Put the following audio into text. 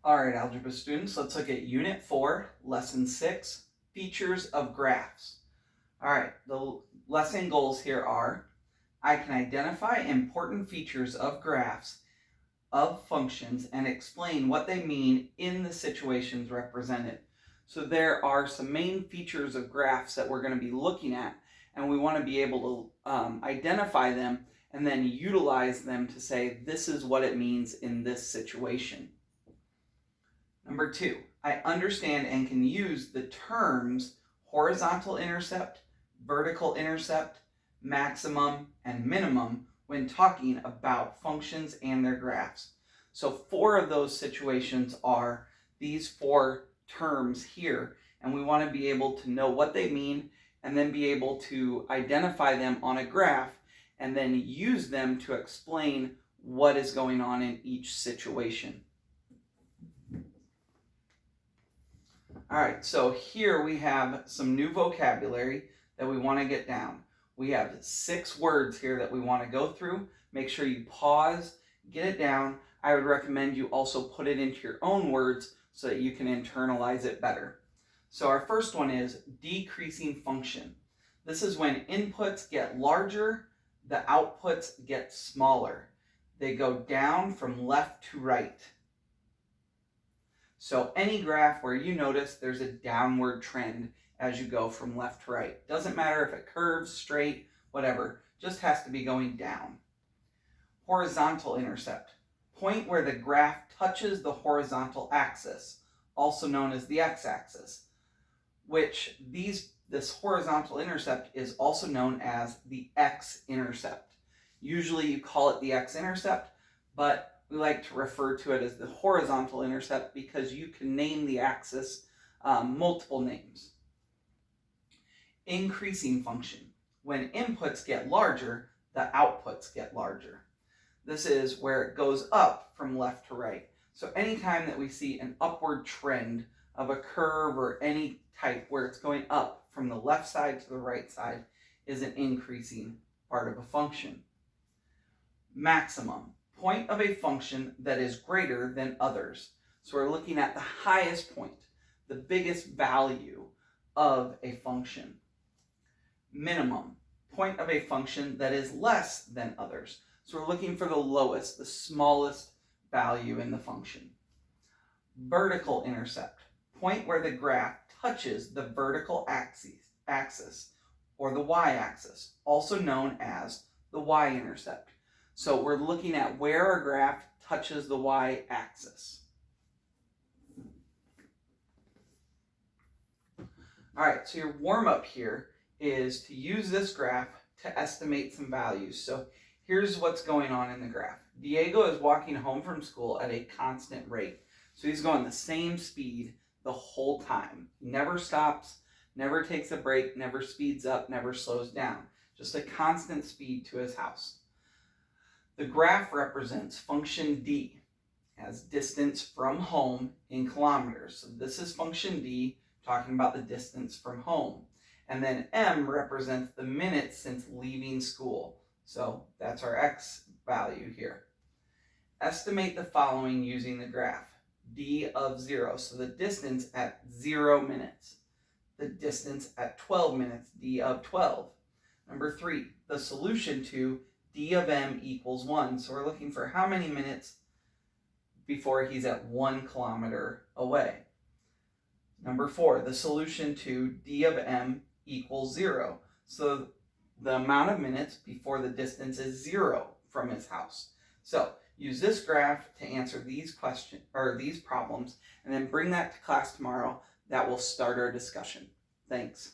All right, algebra students, let's look at Unit 4, Lesson 6, Features of Graphs. All right, the lesson goals here are, I can identify important features of graphs of functions and explain what they mean in the situations represented. So there are some main features of graphs that we're going to be looking at, and we want to be able to identify them and then utilize them to say this is what it means in this situation. Number 2, I understand and can use the terms horizontal intercept, vertical intercept, maximum, and minimum when talking about functions and their graphs. So 4 of those situations are these 4 terms here, and we want to be able to know what they mean and then be able to identify them on a graph and then use them to explain what is going on in each situation. All right, so here we have some new vocabulary that we want to get down. We have 6 words here that we want to go through. Make sure you pause, get it down. I would recommend you also put it into your own words so that you can internalize it better. So our first one is decreasing function. This is when inputs get larger, the outputs get smaller. They go down from left to right. So any graph where you notice there's a downward trend as you go from left to right. Doesn't matter if it curves, straight, whatever, just has to be going down. Horizontal intercept. Point where the graph touches the horizontal axis, also known as the x-axis, which this horizontal intercept is also known as the x-intercept. Usually you call it the x-intercept, but we like to refer to it as the horizontal intercept because you can name the axis multiple names. Increasing function. When inputs get larger, the outputs get larger. This is where it goes up from left to right. So anytime that we see an upward trend of a curve or any type where it's going up from the left side to the right side is an increasing part of a function. Maximum. Point of a function that is greater than others. So we're looking at the highest point, the biggest value of a function. Minimum. Point of a function that is less than others. So we're looking for the lowest, the smallest value in the function. Vertical intercept. Point where the graph touches the vertical axis or the y-axis, also known as the y-intercept. So we're looking at where our graph touches the y-axis. All right, so your warm-up here is to use this graph to estimate some values. So here's what's going on in the graph. Diego is walking home from school at a constant rate. So he's going the same speed the whole time. Never stops, never takes a break, never speeds up, never slows down. Just a constant speed to his house. The graph represents function d as distance from home in kilometers. So this is function d, talking about the distance from home. And then m represents the minutes since leaving school. So that's our x value here. Estimate the following using the graph. D of 0, so the distance at 0 minutes. The distance at 12 minutes, d of 12. Number 3, the solution to d of m equals 1. So we're looking for how many minutes before he's at 1 kilometer away. Number 4, the solution to d of m equals 0. So the amount of minutes before the distance is 0 from his house. So use this graph to answer these questions or these problems and then bring that to class tomorrow. That will start our discussion. Thanks.